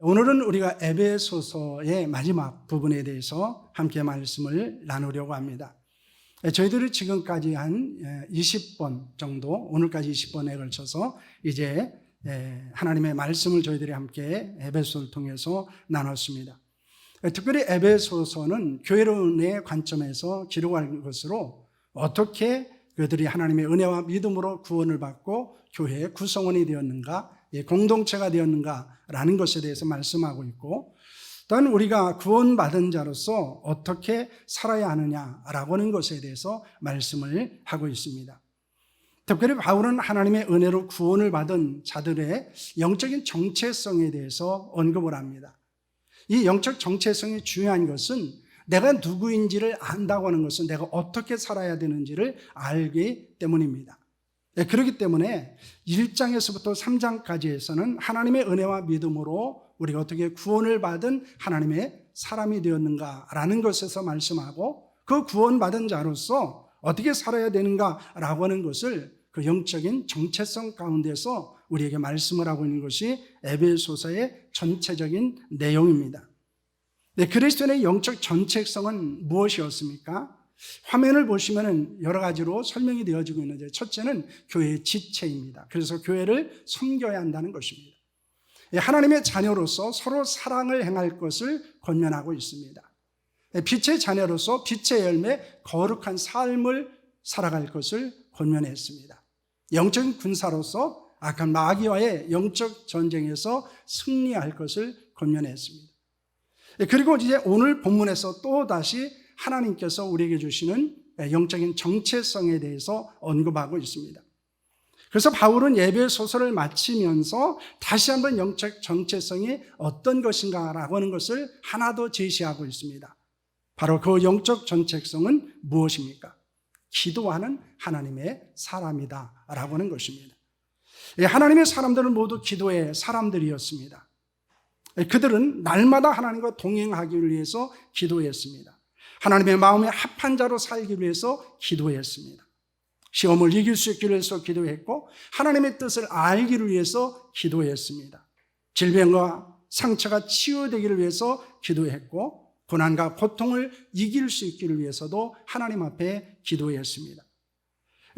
오늘은 우리가 에베소서의 마지막 부분에 대해서 함께 말씀을 나누려고 합니다. 저희들이 지금까지 한 20번 정도, 오늘까지 20번에 걸쳐서 이제 하나님의 말씀을 저희들이 함께 에베소를 통해서 나눴습니다. 특별히 에베소서는 교회론의 관점에서 기록한 것으로 어떻게 그들이 하나님의 은혜와 믿음으로 구원을 받고 교회의 구성원이 되었는가, 공동체가 되었는가라는 것에 대해서 말씀하고 있고, 또한 우리가 구원받은 자로서 어떻게 살아야 하느냐라고 하는 것에 대해서 말씀을 하고 있습니다. 특별히 바울은 하나님의 은혜로 구원을 받은 자들의 영적인 정체성에 대해서 언급을 합니다. 이 영적 정체성이 중요한 것은 내가 누구인지를 안다고 하는 것은 내가 어떻게 살아야 되는지를 알기 때문입니다. 그렇기 때문에 1장에서부터 3장까지에서는 하나님의 은혜와 믿음으로 우리가 어떻게 구원을 받은 하나님의 사람이 되었는가라는 것에서 말씀하고, 그 구원받은 자로서 어떻게 살아야 되는가라고 하는 것을 그 영적인 정체성 가운데서 우리에게 말씀을 하고 있는 것이 에베소서의 전체적인 내용입니다. 그리스도인의 영적 정체성은 무엇이었습니까? 화면을 보시면 여러 가지로 설명이 되어지고 있는데, 첫째는 교회의 지체입니다. 그래서 교회를 섬겨야 한다는 것입니다. 하나님의 자녀로서 서로 사랑을 행할 것을 권면하고 있습니다. 빛의 자녀로서 빛의 열매, 거룩한 삶을 살아갈 것을 권면했습니다. 영적인 군사로서 악한 마귀와의 영적 전쟁에서 승리할 것을 권면했습니다. 그리고 이제 오늘 본문에서 또 다시 하나님께서 우리에게 주시는 영적인 정체성에 대해서 언급하고 있습니다. 그래서 바울은 에베소서를 마치면서 다시 한번 영적 정체성이 어떤 것인가라고 하는 것을 하나 더 제시하고 있습니다. 바로 그 영적 정체성은 무엇입니까? 기도하는 하나님의 사람이다라고 하는 것입니다. 하나님의 사람들은 모두 기도의 사람들이었습니다. 그들은 날마다 하나님과 동행하기 위해서 기도했습니다. 하나님의 마음에 합한 자로 살기 위해서 기도했습니다. 시험을 이길 수 있기 위해서 기도했고, 하나님의 뜻을 알기를 위해서 기도했습니다. 질병과 상처가 치유되기를 위해서 기도했고, 고난과 고통을 이길 수 있기를 위해서도 하나님 앞에 기도했습니다.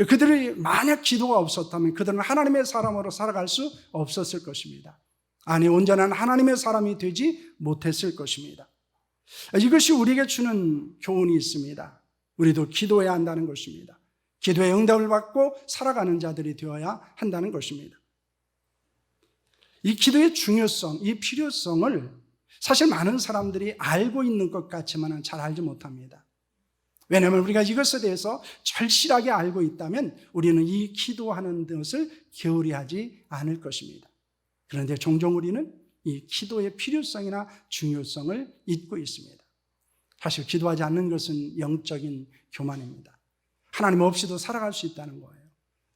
그들이 만약 기도가 없었다면 그들은 하나님의 사람으로 살아갈 수 없었을 것입니다. 아니, 온전한 하나님의 사람이 되지 못했을 것입니다. 이것이 우리에게 주는 교훈이 있습니다. 우리도 기도해야 한다는 것입니다. 기도의 응답을 받고 살아가는 자들이 되어야 한다는 것입니다. 이 기도의 중요성, 이 필요성을 사실 많은 사람들이 알고 있는 것 같지만 잘 알지 못합니다. 왜냐하면 우리가 이것에 대해서 절실하게 알고 있다면 우리는 이 기도하는 것을 게으리하지 않을 것입니다. 그런데 종종 우리는 이 기도의 필요성이나 중요성을 잊고 있습니다. 사실 기도하지 않는 것은 영적인 교만입니다. 하나님 없이도 살아갈 수 있다는 거예요.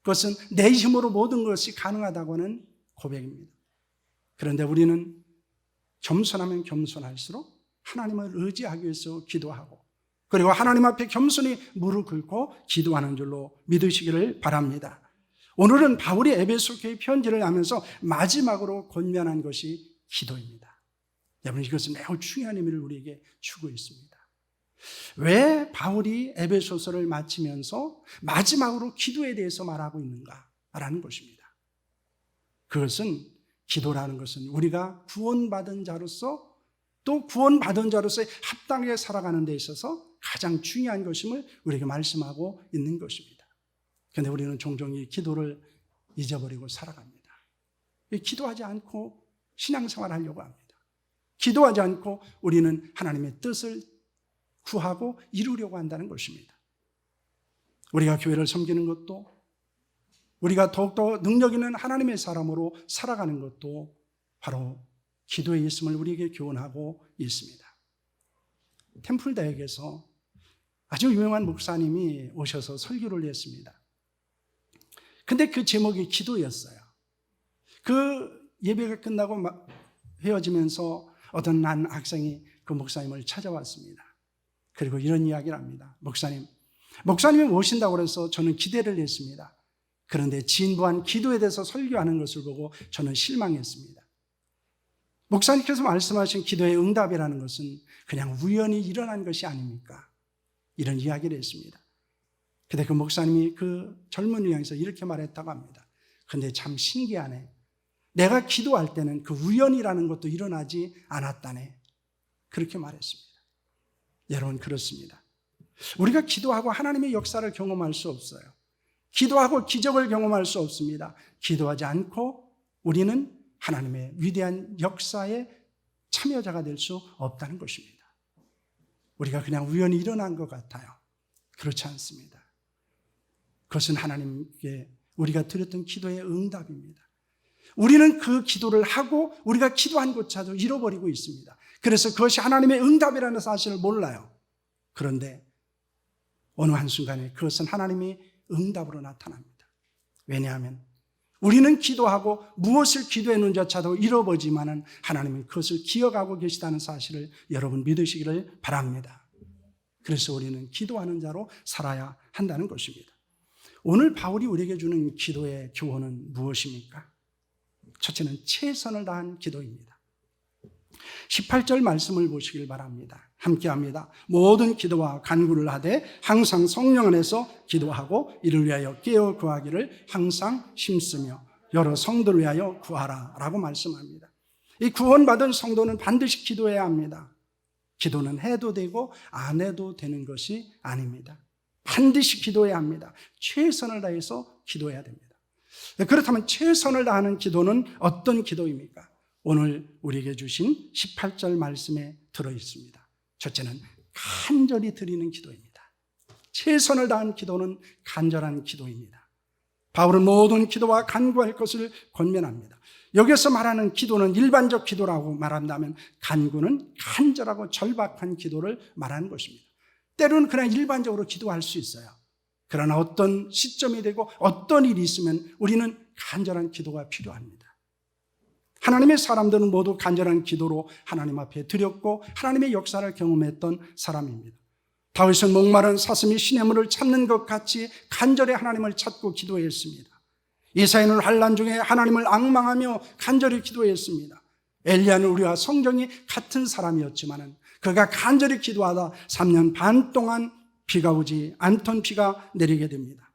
그것은 내 힘으로 모든 것이 가능하다고 하는 고백입니다. 그런데 우리는 겸손하면 겸손할수록 하나님을 의지하기 위해서 기도하고, 그리고 하나님 앞에 겸손히 무릎 꿇고 기도하는 줄로 믿으시기를 바랍니다. 오늘은 바울이 에베소 교회 편지를 하면서 마지막으로 권면한 것이 기도입니다. 여러분, 이것은 매우 중요한 의미를 우리에게 주고 있습니다. 왜 바울이 에베소서를 마치면서 마지막으로 기도에 대해서 말하고 있는가라는 것입니다. 그것은, 기도라는 것은 우리가 구원받은 자로서, 또 구원받은 자로서의 합당하게 살아가는 데 있어서 가장 중요한 것임을 우리에게 말씀하고 있는 것입니다. 그런데 우리는 종종 이 기도를 잊어버리고 살아갑니다. 기도하지 않고 신앙생활을 하려고 합니다. 기도하지 않고 우리는 하나님의 뜻을 구하고 이루려고 한다는 것입니다. 우리가 교회를 섬기는 것도, 우리가 더욱더 능력 있는 하나님의 사람으로 살아가는 것도 바로 기도에 있음을 우리에게 교훈하고 있습니다. 템플 대학에서 아주 유명한 목사님이 오셔서 설교를 했습니다. 근데 그 제목이 기도였어요. 그 예배가 끝나고 헤어지면서 어떤 한 학생이 그 목사님을 찾아왔습니다. 그리고 이런 이야기를 합니다. 목사님이 오신다고 해서 저는 기대를 했습니다. 그런데 진부한 기도에 대해서 설교하는 것을 보고 저는 실망했습니다. 목사님께서 말씀하신 기도의 응답이라는 것은 그냥 우연히 일어난 것이 아닙니까? 이런 이야기를 했습니다. 근데 그 목사님이 그 젊은이를 향해서 이렇게 말했다고 합니다. 근데 참 신기하네. 내가 기도할 때는 그 우연이라는 것도 일어나지 않았다네. 그렇게 말했습니다. 여러분, 그렇습니다. 우리가 기도하고 하나님의 역사를 경험할 수 없어요. 기도하고 기적을 경험할 수 없습니다. 기도하지 않고 우리는 하나님의 위대한 역사에 참여자가 될 수 없다는 것입니다. 우리가 그냥 우연히 일어난 것 같아요. 그렇지 않습니다. 그것은 하나님께 우리가 드렸던 기도의 응답입니다. 우리는 그 기도를 하고 우리가 기도한 것조차도 잃어버리고 있습니다. 그래서 그것이 하나님의 응답이라는 사실을 몰라요. 그런데 어느 한순간에 그것은 하나님의 응답으로 나타납니다. 왜냐하면 우리는 기도하고 무엇을 기도했는지조차도 잃어버리지만 하나님은 그것을 기억하고 계시다는 사실을 여러분 믿으시기를 바랍니다. 그래서 우리는 기도하는 자로 살아야 한다는 것입니다. 오늘 바울이 우리에게 주는 기도의 교훈은 무엇입니까? 첫째는 최선을 다한 기도입니다. 18절 말씀을 보시길 바랍니다. 함께합니다. 모든 기도와 간구를 하되 항상 성령 안에서 기도하고 이를 위하여 깨어 구하기를 항상 힘쓰며 여러 성도를 위하여 구하라 라고 말씀합니다. 이 구원받은 성도는 반드시 기도해야 합니다. 기도는 해도 되고 안 해도 되는 것이 아닙니다. 반드시 기도해야 합니다. 최선을 다해서 기도해야 됩니다. 그렇다면 최선을 다하는 기도는 어떤 기도입니까? 오늘 우리에게 주신 18절 말씀에 들어있습니다. 첫째는 간절히 드리는 기도입니다. 최선을 다한 기도는 간절한 기도입니다. 바울은 모든 기도와 간구할 것을 권면합니다. 여기서 말하는 기도는 일반적 기도라고 말한다면 간구는 간절하고 절박한 기도를 말하는 것입니다. 때로는 그냥 일반적으로 기도할 수 있어요. 그러나 어떤 시점이 되고 어떤 일이 있으면 우리는 간절한 기도가 필요합니다. 하나님의 사람들은 모두 간절한 기도로 하나님 앞에 드렸고 하나님의 역사를 경험했던 사람입니다. 다윗은 목마른 사슴이 시냇물을 찾는 것 같이 간절히 하나님을 찾고 기도했습니다. 이사야는 환난 중에 하나님을 앙망하며 간절히 기도했습니다. 엘리야는 우리와 성경이 같은 사람이었지만 그가 간절히 기도하다 3년 반 동안 비가 오지 않던 비가 내리게 됩니다.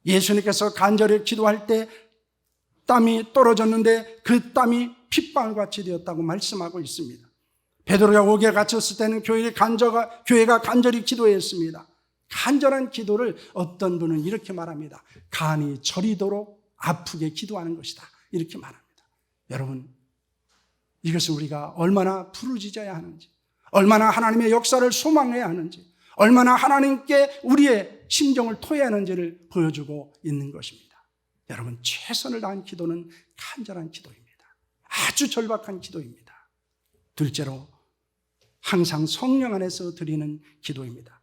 예수님께서 간절히 기도할 때 땀이 떨어졌는데 그 땀이 핏방울같이 되었다고 말씀하고 있습니다. 베드로가 옥에 갇혔을 때는 교회가 간절히 기도했습니다. 간절한 기도를 어떤 분은 이렇게 말합니다. 간이 저리도록 아프게 기도하는 것이다. 이렇게 말합니다. 여러분, 이것을 우리가 얼마나 부르짖어야 하는지, 얼마나 하나님의 역사를 소망해야 하는지, 얼마나 하나님께 우리의 심정을 토해야 하는지를 보여주고 있는 것입니다. 여러분, 최선을 다한 기도는 간절한 기도입니다. 아주 절박한 기도입니다. 둘째로 항상 성령 안에서 드리는 기도입니다.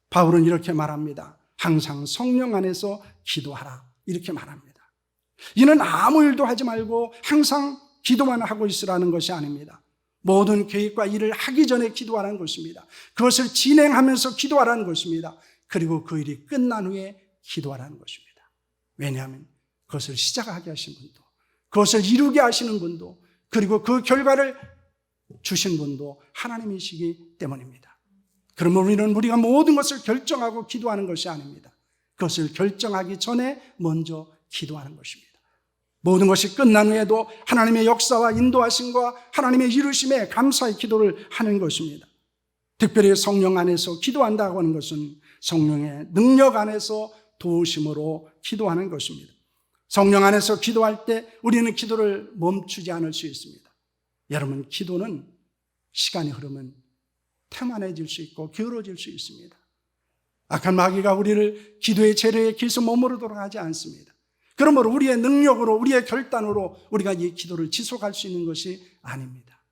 바울은 이렇게 말합니다. 항상 성령 안에서 기도하라 이렇게 말합니다. 이는 아무 일도 하지 말고 항상 기도만 하고 있으라는 것이 아닙니다. 모든 계획과 일을 하기 전에 기도하라는 것입니다. 그것을 진행하면서 기도하라는 것입니다. 그리고 그 일이 끝난 후에 기도하라는 것입니다. 왜냐하면 그것을 시작하게 하신 분도, 그것을 이루게 하시는 분도, 그리고 그 결과를 주신 분도 하나님이시기 때문입니다. 그러면 우리가 모든 것을 결정하고 기도하는 것이 아닙니다. 그것을 결정하기 전에 먼저 기도하는 것입니다. 모든 것이 끝난 후에도 하나님의 역사와 인도하심과 하나님의 이루심에 감사의 기도를 하는 것입니다. 특별히 성령 안에서 기도한다고 하는 것은 성령의 능력 안에서 도우심으로 기도하는 것입니다. 성령 안에서 기도할 때 우리는 기도를 멈추지 않을 수 있습니다. 여러분, 기도는 시간이 흐르면 태만해질 수 있고 게으러질 수 있습니다. 악한 마귀가 우리를 기도의 재료에 길서 머무르도록 하지 않습니다. 그러므로 우리의 능력으로, 우리의 결단으로 우리가 이 기도를 지속할 수 있는 것이 아닙니다.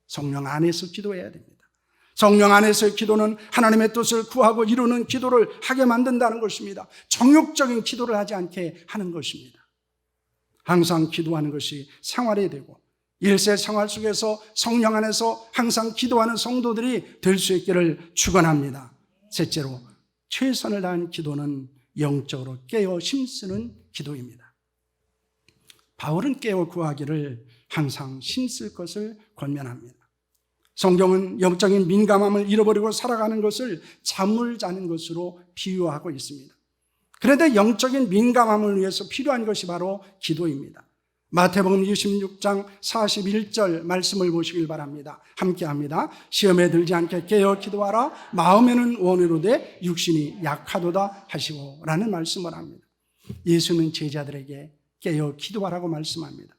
성령 안에서 기도해야 됩니다. 성령 안에서의 기도는 하나님의 뜻을 구하고 이루는 기도를 하게 만든다는 것입니다. 정욕적인 기도를 하지 않게 하는 것입니다. 항상 기도하는 것이 생활이 되고 일세 생활 속에서 성령 안에서 항상 기도하는 성도들이 될 수 있기를 축원합니다. 셋째로, 최선을 다한 기도는 영적으로 깨어 힘쓰는 기도입니다. 바울은 깨어 구하기를 항상 힘쓸 것을 권면합니다. 성경은 영적인 민감함을 잃어버리고 살아가는 것을 잠을 자는 것으로 비유하고 있습니다. 그런데 영적인 민감함을 위해서 필요한 것이 바로 기도입니다. 마태복음 26장 41절 말씀을 보시길 바랍니다. 함께합니다. 시험에 들지 않게 깨어 기도하라. 마음에는 원으로되 육신이 약하도다 하시고 라는 말씀을 합니다. 예수는 제자들에게 깨어 기도하라고 말씀합니다.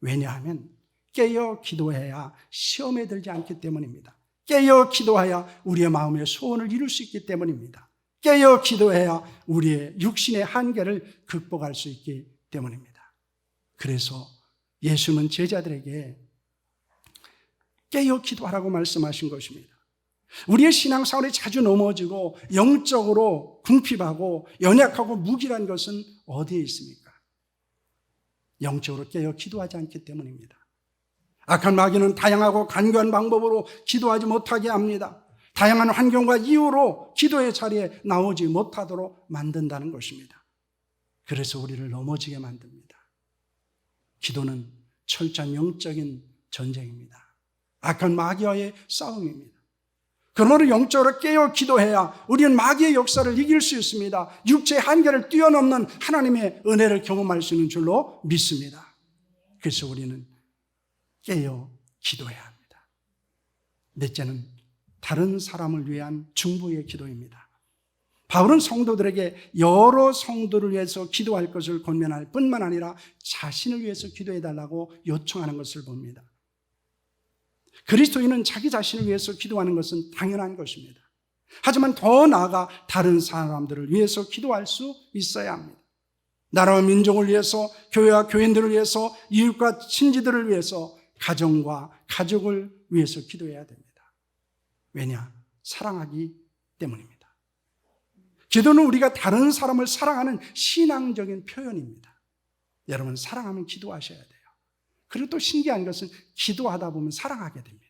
왜냐하면 깨어 기도해야 시험에 들지 않기 때문입니다. 깨어 기도해야 우리의 마음의 소원을 이룰 수 있기 때문입니다. 깨어 기도해야 우리의 육신의 한계를 극복할 수 있기 때문입니다. 그래서 예수는 제자들에게 깨어 기도하라고 말씀하신 것입니다. 우리의 신앙생활이 자주 넘어지고 영적으로 궁핍하고 연약하고 무기란 것은 어디에 있습니까? 영적으로 깨어 기도하지 않기 때문입니다. 악한 마귀는 다양하고 간교한 방법으로 기도하지 못하게 합니다. 다양한 환경과 이유로 기도의 자리에 나오지 못하도록 만든다는 것입니다. 그래서 우리를 넘어지게 만듭니다. 기도는 철저한 영적인 전쟁입니다. 악한 마귀와의 싸움입니다. 그러므로 영적으로 깨어 기도해야 우리는 마귀의 역사를 이길 수 있습니다. 육체의 한계를 뛰어넘는 하나님의 은혜를 경험할 수 있는 줄로 믿습니다. 그래서 우리는 깨어 기도해야 합니다. 넷째는 다른 사람을 위한 중보의 기도입니다. 바울은 성도들에게 여러 성도를 위해서 기도할 것을 권면할 뿐만 아니라 자신을 위해서 기도해달라고 요청하는 것을 봅니다. 그리스도인은 자기 자신을 위해서 기도하는 것은 당연한 것입니다. 하지만 더 나아가 다른 사람들을 위해서 기도할 수 있어야 합니다. 나라와 민족을 위해서, 교회와 교인들을 위해서, 이웃과 친지들을 위해서, 가정과 가족을 위해서 기도해야 됩니다. 왜냐? 사랑하기 때문입니다. 기도는 우리가 다른 사람을 사랑하는 신앙적인 표현입니다. 여러분, 사랑하면 기도하셔야 돼요. 그리고 또 신기한 것은 기도하다 보면 사랑하게 됩니다.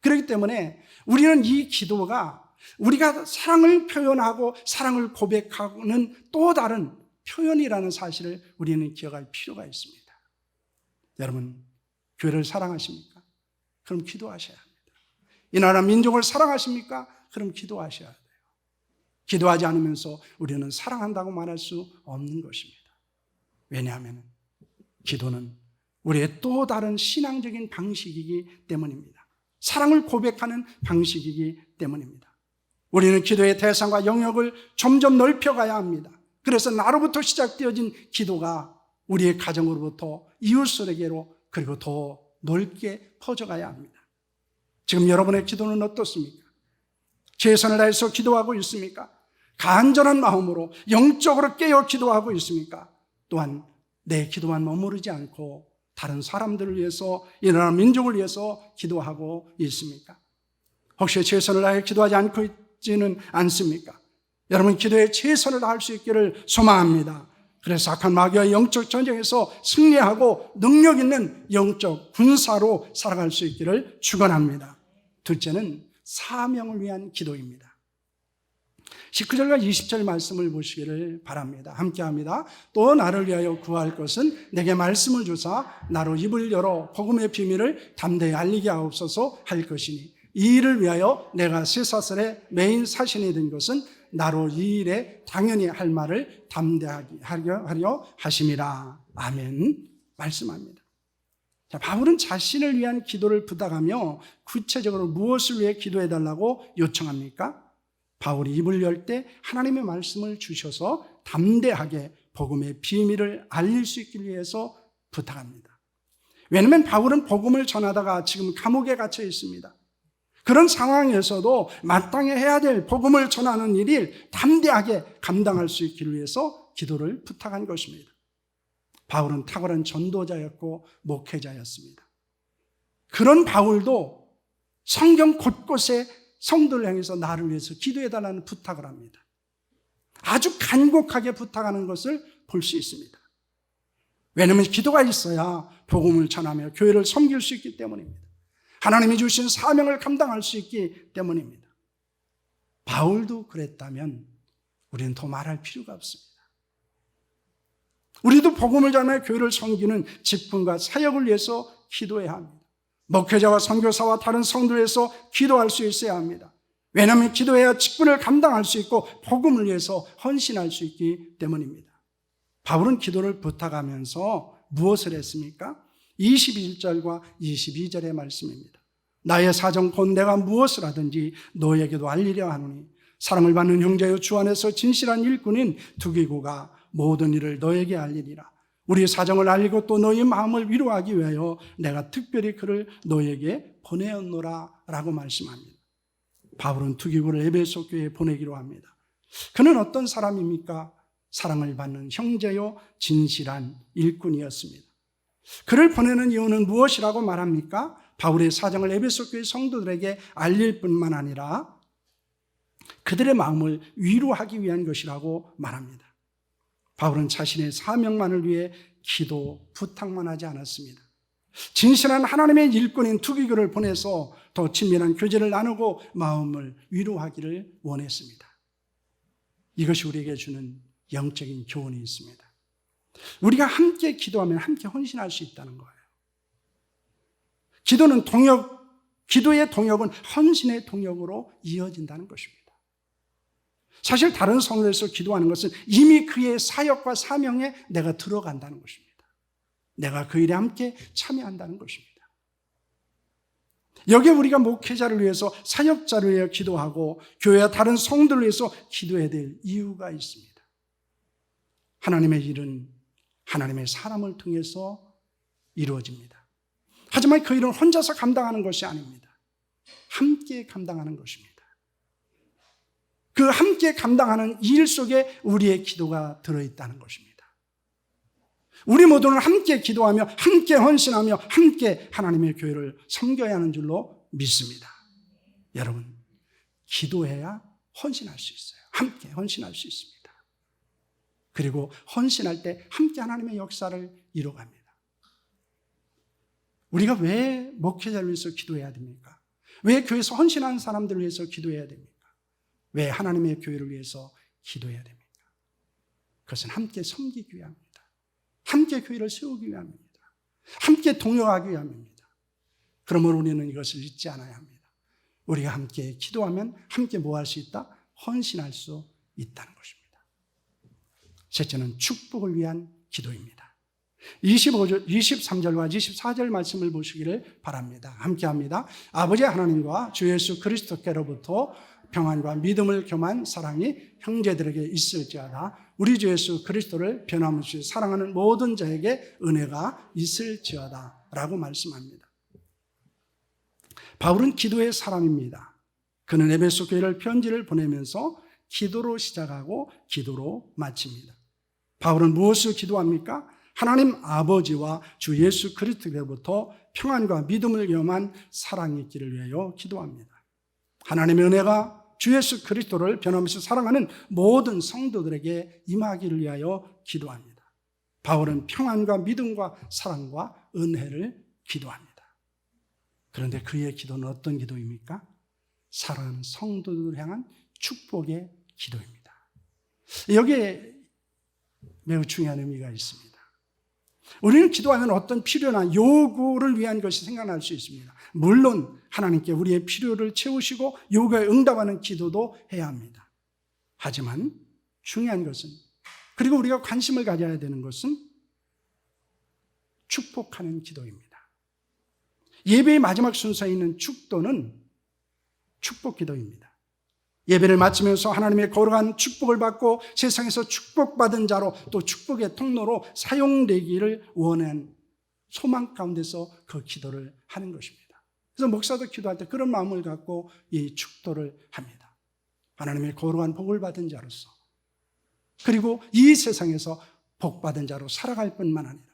그렇기 때문에 우리는 이 기도가 우리가 사랑을 표현하고 사랑을 고백하는 또 다른 표현이라는 사실을 우리는 기억할 필요가 있습니다. 여러분, 교회를 사랑하십니까? 그럼 기도하셔야 합니다. 이 나라 민족을 사랑하십니까? 그럼 기도하셔야 돼요. 기도하지 않으면서 우리는 사랑한다고 말할 수 없는 것입니다. 왜냐하면 기도는 우리의 또 다른 신앙적인 방식이기 때문입니다. 사랑을 고백하는 방식이기 때문입니다. 우리는 기도의 대상과 영역을 점점 넓혀가야 합니다. 그래서 나로부터 시작되어진 기도가 우리의 가정으로부터 이웃들에게로 그리고 더 넓게 퍼져가야 합니다. 지금 여러분의 기도는 어떻습니까? 최선을 다해서 기도하고 있습니까? 간절한 마음으로 영적으로 깨어 기도하고 있습니까? 또한 내 기도만 머무르지 않고 다른 사람들을 위해서, 이 나라 민족을 위해서 기도하고 있습니까? 혹시 최선을 다해 기도하지 않고 있지는 않습니까? 여러분, 기도에 최선을 다할 수 있기를 소망합니다. 그래서 악한 마귀와 영적 전쟁에서 승리하고 능력 있는 영적 군사로 살아갈 수 있기를 축원합니다. 둘째는 사명을 위한 기도입니다. 19절과 20절 말씀을 보시기를 바랍니다. 함께합니다. 또 나를 위하여 구할 것은 내게 말씀을 주사 나로 입을 열어 복음의 비밀을 담대히 알리게 하옵소서 할 것이니 이 일을 위하여 내가 쇠사슬의 메인 사신이 된 것은 나로 이 일에 당연히 할 말을 담대하게 하려 하심이라. 아멘. 말씀합니다. 자, 바울은 자신을 위한 기도를 부탁하며 구체적으로 무엇을 위해 기도해달라고 요청합니까? 바울이 입을 열 때 하나님의 말씀을 주셔서 담대하게 복음의 비밀을 알릴 수 있기 위해서 부탁합니다. 왜냐하면 바울은 복음을 전하다가 지금 감옥에 갇혀 있습니다. 그런 상황에서도 마땅히 해야 될 복음을 전하는 일을 담대하게 감당할 수 있기를 위해서 기도를 부탁한 것입니다. 바울은 탁월한 전도자였고 목회자였습니다. 그런 바울도 성경 곳곳에 성도를 향해서 나를 위해서 기도해달라는 부탁을 합니다. 아주 간곡하게 부탁하는 것을 볼 수 있습니다. 왜냐하면 기도가 있어야 복음을 전하며 교회를 섬길 수 있기 때문입니다. 하나님이 주신 사명을 감당할 수 있기 때문입니다. 바울도 그랬다면 우리는 더 말할 필요가 없습니다. 우리도 복음을 전하며 교회를 섬기는 직분과 사역을 위해서 기도해야 합니다. 목회자와 선교사와 다른 성도를 위해서 기도할 수 있어야 합니다. 왜냐하면 기도해야 직분을 감당할 수 있고 복음을 위해서 헌신할 수 있기 때문입니다. 바울은 기도를 부탁하면서 무엇을 했습니까? 21절과 22절의 말씀입니다. 나의 사정 곧 내가 무엇을 하든지 너에게도 알리려 하노니 사랑을 받는 형제여 주 안에서 진실한 일꾼인 두기고가 모든 일을 너에게 알리리라. 우리 사정을 알리고 또 너희 마음을 위로하기 위하여 내가 특별히 그를 너에게 보내었노라 라고 말씀합니다. 바울은 두기고를 에베소 교회에 보내기로 합니다. 그는 어떤 사람입니까? 사랑을 받는 형제요 진실한 일꾼이었습니다. 그를 보내는 이유는 무엇이라고 말합니까? 바울의 사정을 에베소 교회 성도들에게 알릴 뿐만 아니라 그들의 마음을 위로하기 위한 것이라고 말합니다. 바울은 자신의 사명만을 위해 기도 부탁만 하지 않았습니다. 진실한 하나님의 일꾼인 두기고를 보내서 더 친밀한 교제를 나누고 마음을 위로하기를 원했습니다. 이것이 우리에게 주는 영적인 교훈이 있습니다. 우리가 함께 기도하면 함께 헌신할 수 있다는 거예요. 기도의 동역은 헌신의 동역으로 이어진다는 것입니다. 사실 다른 성도에서 기도하는 것은 이미 그의 사역과 사명에 내가 들어간다는 것입니다. 내가 그 일에 함께 참여한다는 것입니다. 여기에 우리가 목회자를 위해서 사역자를 위해 기도하고 교회와 다른 성도를 위해서 기도해야 될 이유가 있습니다. 하나님의 일은 하나님의 사람을 통해서 이루어집니다. 하지만 그 일은 혼자서 감당하는 것이 아닙니다. 함께 감당하는 것입니다. 그 함께 감당하는 일 속에 우리의 기도가 들어있다는 것입니다. 우리 모두는 함께 기도하며 함께 헌신하며 함께 하나님의 교회를 섬겨야 하는 줄로 믿습니다. 여러분, 기도해야 헌신할 수 있어요. 함께 헌신할 수 있습니다. 그리고 헌신할 때 함께 하나님의 역사를 이뤄갑니다. 우리가 왜 목회자를 위해서 기도해야 됩니까? 왜 교회에서 헌신하는 사람들을 위해서 기도해야 됩니까? 왜 하나님의 교회를 위해서 기도해야 됩니까? 그것은 함께 섬기기 위함입니다. 함께 교회를 세우기 위함입니다. 함께 동역하기 위함입니다. 그러므로 우리는 이것을 잊지 않아야 합니다. 우리가 함께 기도하면 함께 뭐 할 수 있다? 헌신할 수 있다는 것입니다. 셋째는 축복을 위한 기도입니다. 23절과 24절 말씀을 보시기를 바랍니다. 함께 합니다. 아버지 하나님과 주 예수 그리스도께로부터 평안과 믿음을 겸한 사랑이 형제들에게 있을지어다. 우리 주 예수 그리스도를 변함없이 사랑하는 모든 자에게 은혜가 있을지어다 라고 말씀합니다. 바울은 기도의 사람입니다. 그는 에베소 교회를 편지를 보내면서 기도로 시작하고 기도로 마칩니다. 바울은 무엇을 기도합니까? 하나님 아버지와 주 예수 그리스도로부터 평안과 믿음을 겸한 사랑이 있기를 위하여 기도합니다. 하나님의 은혜가 주 예수 그리스도를 변함없이 사랑하는 모든 성도들에게 임하기를 위하여 기도합니다. 바울은 평안과 믿음과 사랑과 은혜를 기도합니다. 그런데 그의 기도는 어떤 기도입니까? 사랑하는 성도들을 향한 축복의 기도입니다. 여기에 매우 중요한 의미가 있습니다. 우리는 기도하면 어떤 필요나 요구를 위한 것이 생각날 수 있습니다. 물론 하나님께 우리의 필요를 채우시고 요구에 응답하는 기도도 해야 합니다. 하지만 중요한 것은, 그리고 우리가 관심을 가져야 되는 것은 축복하는 기도입니다. 예배의 마지막 순서에 있는 축도는 축복 기도입니다. 예배를 마치면서 하나님의 거룩한 축복을 받고 세상에서 축복받은 자로 또 축복의 통로로 사용되기를 원하는 소망 가운데서 그 기도를 하는 것입니다. 그래서 목사도 기도할 때 그런 마음을 갖고 이 축도를 합니다. 하나님의 거룩한 복을 받은 자로서, 그리고 이 세상에서 복받은 자로 살아갈 뿐만 아니라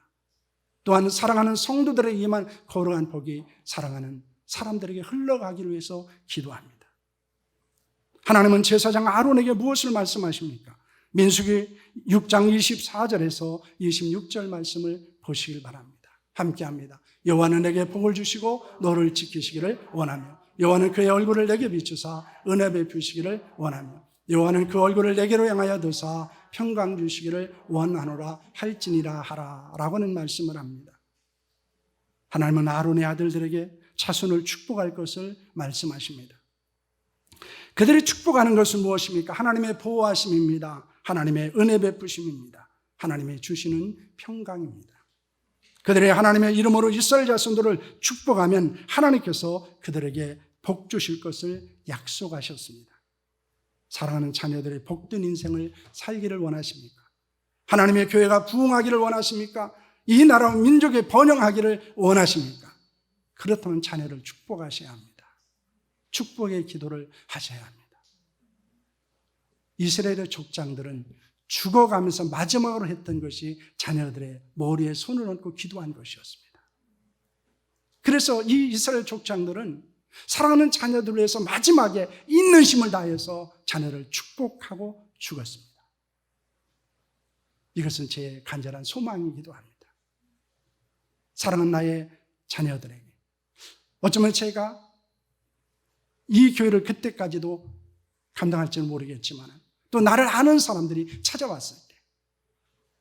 또한 사랑하는 성도들에게만 거룩한 복이 사랑하는 사람들에게 흘러가기를 위해서 기도합니다. 하나님은 제사장 아론에게 무엇을 말씀하십니까? 민수기 6장 24절에서 26절 말씀을 보시길 바랍니다. 함께합니다. 여호와는 내게 복을 주시고 너를 지키시기를 원하며 여호와는 그의 얼굴을 내게 비추사 은혜 베푸시기를 원하며 여호와는 그 얼굴을 내게로 향하여 드사 평강 주시기를 원하노라 할지니라 하라 라고는 말씀을 합니다. 하나님은 아론의 아들들에게 자손을 축복할 것을 말씀하십니다. 그들이 축복하는 것은 무엇입니까? 하나님의 보호하심입니다. 하나님의 은혜 베푸심입니다. 하나님의 주시는 평강입니다. 그들의 하나님의 이름으로 이스라엘 자손들을 축복하면 하나님께서 그들에게 복 주실 것을 약속하셨습니다. 사랑하는 자녀들의 복된 인생을 살기를 원하십니까? 하나님의 교회가 부흥하기를 원하십니까? 이 나라와 민족이 번영하기를 원하십니까? 그렇다면 자녀를 축복하셔야 합니다. 축복의 기도를 하셔야 합니다. 이스라엘의 족장들은 죽어가면서 마지막으로 했던 것이 자녀들의 머리에 손을 얹고 기도한 것이었습니다. 그래서 이 이스라엘 족장들은 사랑하는 자녀들을 위해서 마지막에 있는 힘을 다해서 자녀를 축복하고 죽었습니다. 이것은 제 간절한 소망이기도 합니다. 사랑하는 나의 자녀들에게, 어쩌면 제가 이 교회를 그때까지도 감당할지는 모르겠지만 또 나를 아는 사람들이 찾아왔을 때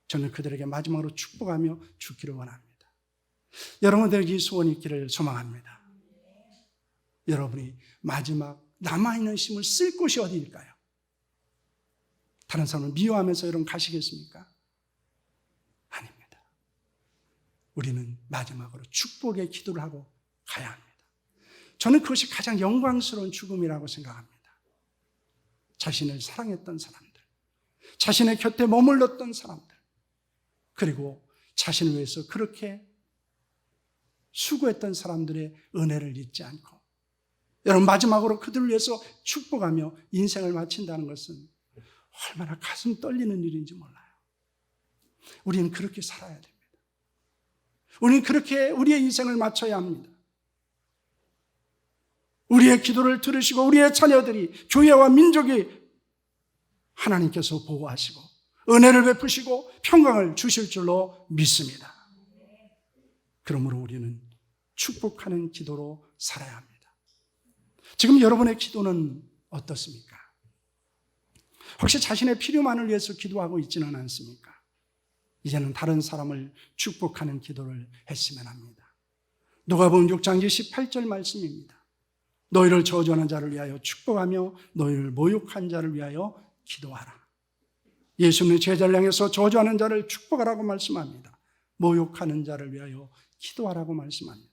저는 그들에게 마지막으로 축복하며 죽기를 원합니다. 여러분들에게 이 소원이 있기를 소망합니다. 여러분이 마지막 남아있는 힘을 쓸 곳이 어디일까요? 다른 사람을 미워하면서 여러분 가시겠습니까? 아닙니다. 우리는 마지막으로 축복의 기도를 하고 가야 합니다. 저는 그것이 가장 영광스러운 죽음이라고 생각합니다. 자신을 사랑했던 사람들, 자신의 곁에 머물렀던 사람들, 그리고 자신을 위해서 그렇게 수고했던 사람들의 은혜를 잊지 않고 여러분 마지막으로 그들을 위해서 축복하며 인생을 마친다는 것은 얼마나 가슴 떨리는 일인지 몰라요. 우리는 그렇게 살아야 됩니다. 우리는 그렇게 우리의 인생을 마쳐야 합니다. 우리의 기도를 들으시고 우리의 자녀들이, 교회와 민족이 하나님께서 보호하시고 은혜를 베푸시고 평강을 주실 줄로 믿습니다. 그러므로 우리는 축복하는 기도로 살아야 합니다. 지금 여러분의 기도는 어떻습니까? 혹시 자신의 필요만을 위해서 기도하고 있지는 않습니까? 이제는 다른 사람을 축복하는 기도를 했으면 합니다. 누가복음 6장 18절 말씀입니다. 너희를 저주하는 자를 위하여 축복하며 너희를 모욕한 자를 위하여 기도하라. 예수님의 제자를 향해서 저주하는 자를 축복하라고 말씀합니다. 모욕하는 자를 위하여 기도하라고 말씀합니다.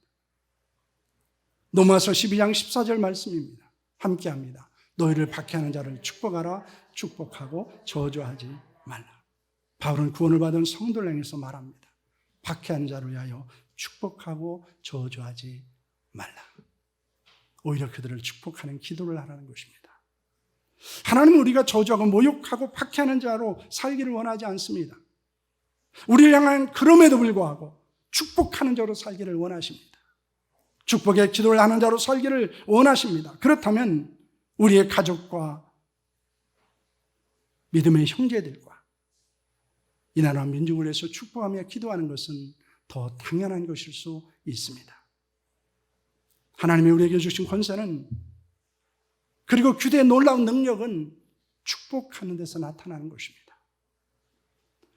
로마서 12장 14절 말씀입니다. 함께합니다. 너희를 박해하는 자를 축복하라. 축복하고 저주하지 말라. 바울은 구원을 받은 성도를 향해서 말합니다. 박해하는 자를 위하여 축복하고 저주하지 말라. 오히려 그들을 축복하는 기도를 하라는 것입니다. 하나님은 우리가 저주하고 모욕하고 박해하는 자로 살기를 원하지 않습니다. 우리를 향한 그럼에도 불구하고 축복하는 자로 살기를 원하십니다. 축복의 기도를 하는 자로 살기를 원하십니다. 그렇다면 우리의 가족과 믿음의 형제들과 이 나라 민족을 위해서 축복하며 기도하는 것은 더 당연한 것일 수 있습니다. 하나님이 우리에게 주신 권세는, 그리고 규대의 놀라운 능력은 축복하는 데서 나타나는 것입니다.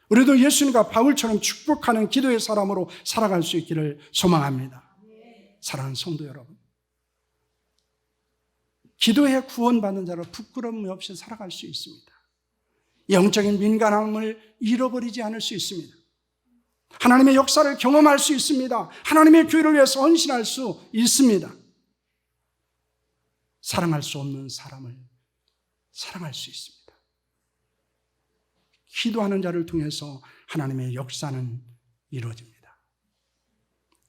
우리도 예수님과 바울처럼 축복하는 기도의 사람으로 살아갈 수 있기를 소망합니다. 사랑하는 성도 여러분, 기도에 구원받는 자로 부끄러움 없이 살아갈 수 있습니다. 영적인 민감함을 잃어버리지 않을 수 있습니다. 하나님의 역사를 경험할 수 있습니다. 하나님의 교회를 위해서 헌신할 수 있습니다. 사랑할 수 없는 사람을 사랑할 수 있습니다. 기도하는 자를 통해서 하나님의 역사는 이루어집니다.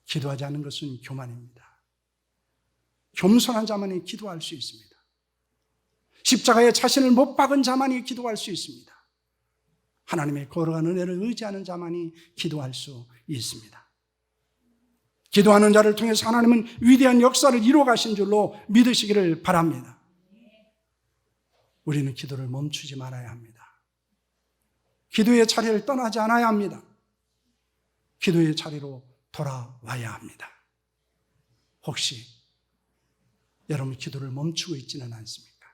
기도하지 않는 것은 교만입니다. 겸손한 자만이 기도할 수 있습니다. 십자가에 자신을 못 박은 자만이 기도할 수 있습니다. 하나님의 거룩한 은혜를 의지하는 자만이 기도할 수 있습니다. 기도하는 자를 통해서 하나님은 위대한 역사를 이루어 가신 줄로 믿으시기를 바랍니다. 우리는 기도를 멈추지 말아야 합니다. 기도의 자리를 떠나지 않아야 합니다. 기도의 자리로 돌아와야 합니다. 혹시 여러분 기도를 멈추고 있지는 않습니까?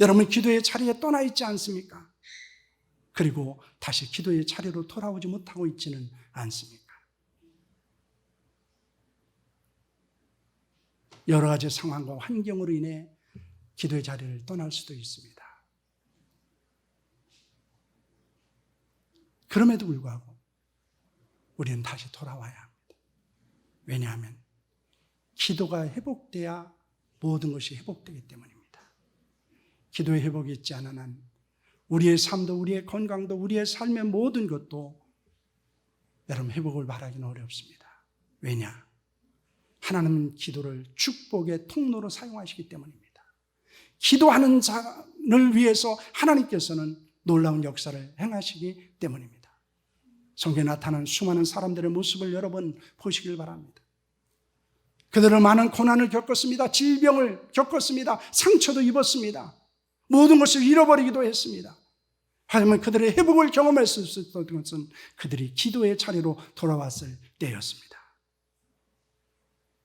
여러분 기도의 자리에 떠나 있지 않습니까? 그리고 다시 기도의 자리로 돌아오지 못하고 있지는 않습니까? 여러 가지 상황과 환경으로 인해 기도의 자리를 떠날 수도 있습니다. 그럼에도 불구하고 우리는 다시 돌아와야 합니다. 왜냐하면 기도가 회복돼야 모든 것이 회복되기 때문입니다. 기도의 회복이 있지 않은 한 우리의 삶도, 우리의 건강도, 우리의 삶의 모든 것도 여러분 회복을 바라기는 어렵습니다. 왜냐? 하나님은 기도를 축복의 통로로 사용하시기 때문입니다. 기도하는 자를 위해서 하나님께서는 놀라운 역사를 행하시기 때문입니다. 성경에 나타난 수많은 사람들의 모습을 여러분 보시길 바랍니다. 그들은 많은 고난을 겪었습니다. 질병을 겪었습니다. 상처도 입었습니다. 모든 것을 잃어버리기도 했습니다. 하지만 그들의 회복을 경험할 수 있었던 것은 그들이 기도의 자리로 돌아왔을 때였습니다.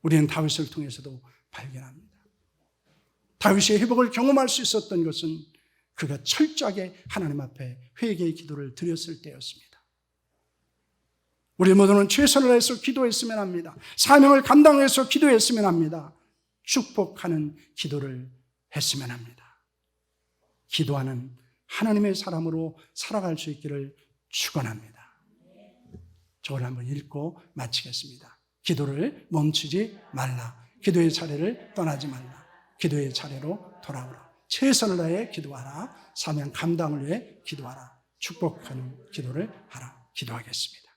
우리는 다윗을 통해서도 발견합니다. 다윗의 회복을 경험할 수 있었던 것은 그가 철저하게 하나님 앞에 회개의 기도를 드렸을 때였습니다. 우리 모두는 최선을 다해서 기도했으면 합니다. 사명을 감당해서 기도했으면 합니다. 축복하는 기도를 했으면 합니다. 기도하는 하나님의 사람으로 살아갈 수 있기를 축원합니다. 저걸 한번 읽고 마치겠습니다. 기도를 멈추지 말라. 기도의 자리를 떠나지 말라. 기도의 자리로 돌아오라. 최선을 다해 기도하라. 사명 감당을 위해 기도하라. 축복하는 기도를 하라. 기도하겠습니다.